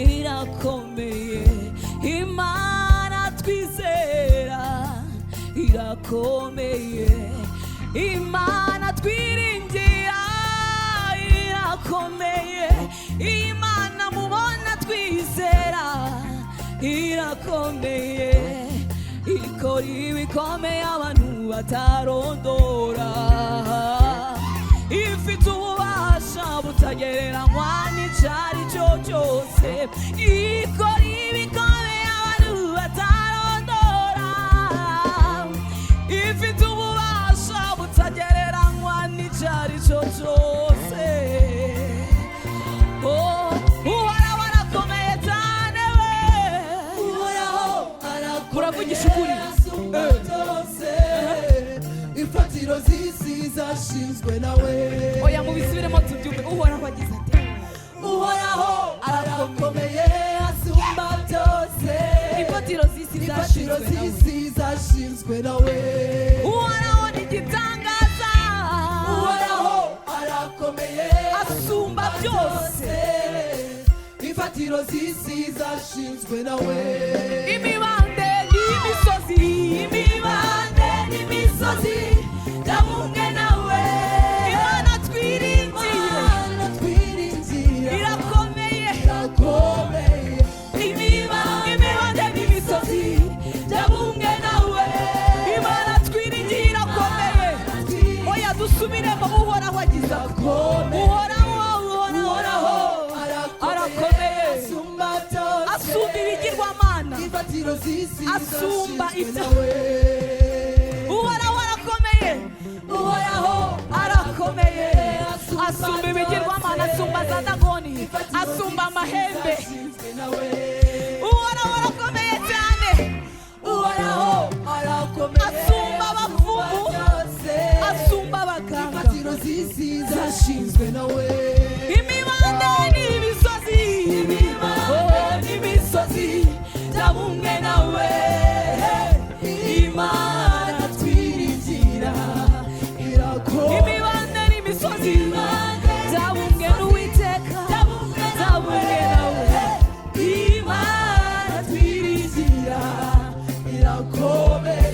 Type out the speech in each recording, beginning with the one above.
irakomeye, Imana twizera irakomeye, Imana twiringira irakomeye, Imana mubona twizera irakomeye, ikora ibikomeye abantu batarondora, ifite ububasha butagereranywa n'icyari cyo cyose, ikora ibikomeye abantu batarondora, ifite ububasha butagereranywa n'icyari cyo cyose. Uhoraho arakomeye cyane we, uravugisha ukuri, imfatiro z'isi zashinzwe nawe. Oya mubisubiremo tubyumve. Uhoraho agize ati, Uhoraho arakomeye asumba byose, imfatiro z'isi zashinzwe nawe. Uhoraho ni igitangaza, Uhoraho arakomeye asumba byose, imfatiro z'isi zashinzwe nawe. imibande n'imisozi, imibande n'imisozi byabumwe nawe. Imana twiringiye irakomeye, imibande n'imisozi byabumwe nawe, Imana twiringiye irakomeye. Oya dusubiremo. Uhoraho agize ati, Uhoraho arakomeye asumba ibigirwamana, asumba ibyo. Uhoraho arakomeye, Uhoraho arakomeye asumba ibigirwamana, asumba za Dagoni, asumba amahembe. Uhoraho arakomeye cyane, Uhoraho arakomeye asumba abapfumu, asumba abaganga, imfatiro z'isi zashinzwe nawe. imibande n'imisozi, n'imisozi byabumwe nawe, Imana twiringira irakomeye. imibande n'imisozi byabumwe n'Uwiteka, byabumwe nawe, Imana twiringira irakomeye.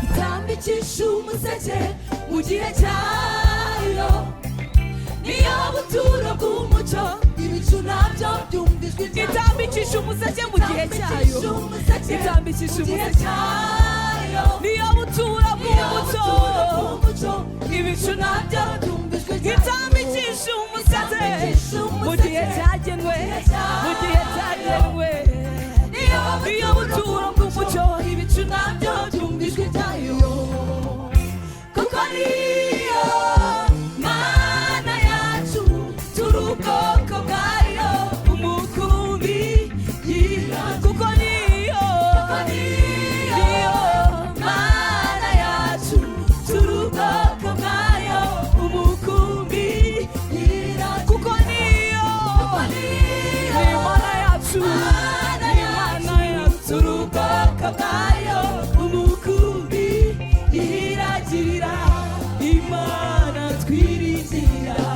Itambicisha umuseke mu gihe cyayo niyo buturo bw'umucyo ibicu nabyo byumvijwe itambikisha umuseke mu gihe cyayo itambikisha umuseke niyo buturo bw'umucyo ibicu nabyo itambikisha umuseke mu gihe cyagenwe mu gihe cyagenwe niyo buturo bw'umucyo ibicu nabyo byumvijwe byayo kuko niyo mana yacu turi ubwoko bwayo umukumbi kuko niyo mana yacu turi ubwoko bwayo umukumbi kuko niyo mana yacu turi ubwoko bwayo umukumbi iragirira imana twiringira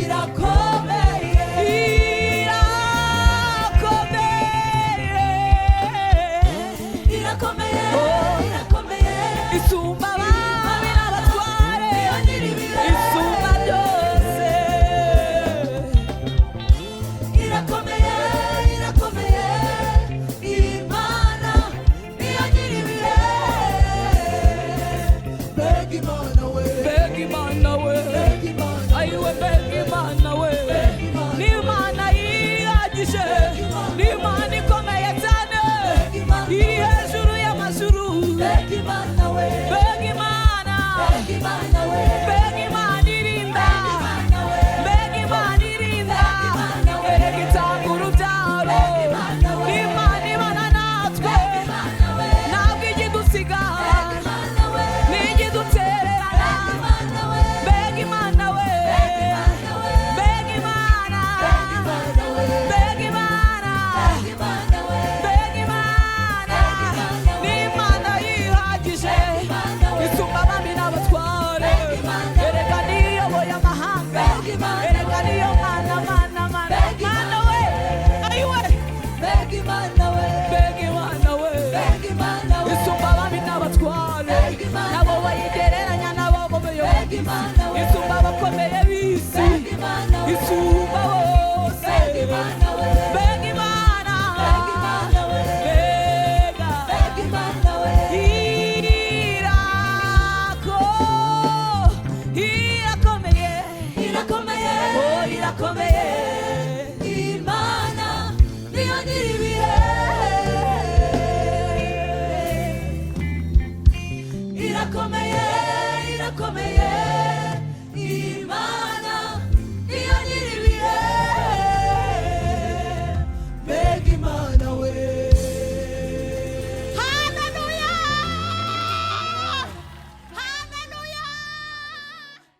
irakomeye irakomeye irakomeye isumba abami n'abatware isumba byose irakomeye irakomeye imana niyo nyiribihe mbega imana we mbega imana we ayiwe mbega imana we ni imana yiragije ni imana ikomeye cyane iri hejuru y'amajuru mbega imana we mbega imana mbega imana irinda mbega imana irinda mbega itanga urubyaro ni imana ibana natwe ntabwo ijya idusiga n'ijya idutererana mbega imana we mbega imana mbega imana mbega imana ni imana yihagije isumba abami n'abatware erega niyoboye amahanga erega niyo mana we ayiwe mbega imana we mbega imana we mbega imana we isumba abami n'abatware nabo bayigereranya nabo bayoboye isumba abakomeye b'isi isumba bose mbega imana mbega irakomeye irakomeye oh irakomeye imana niyo nyiribihe irakomeye irakomeye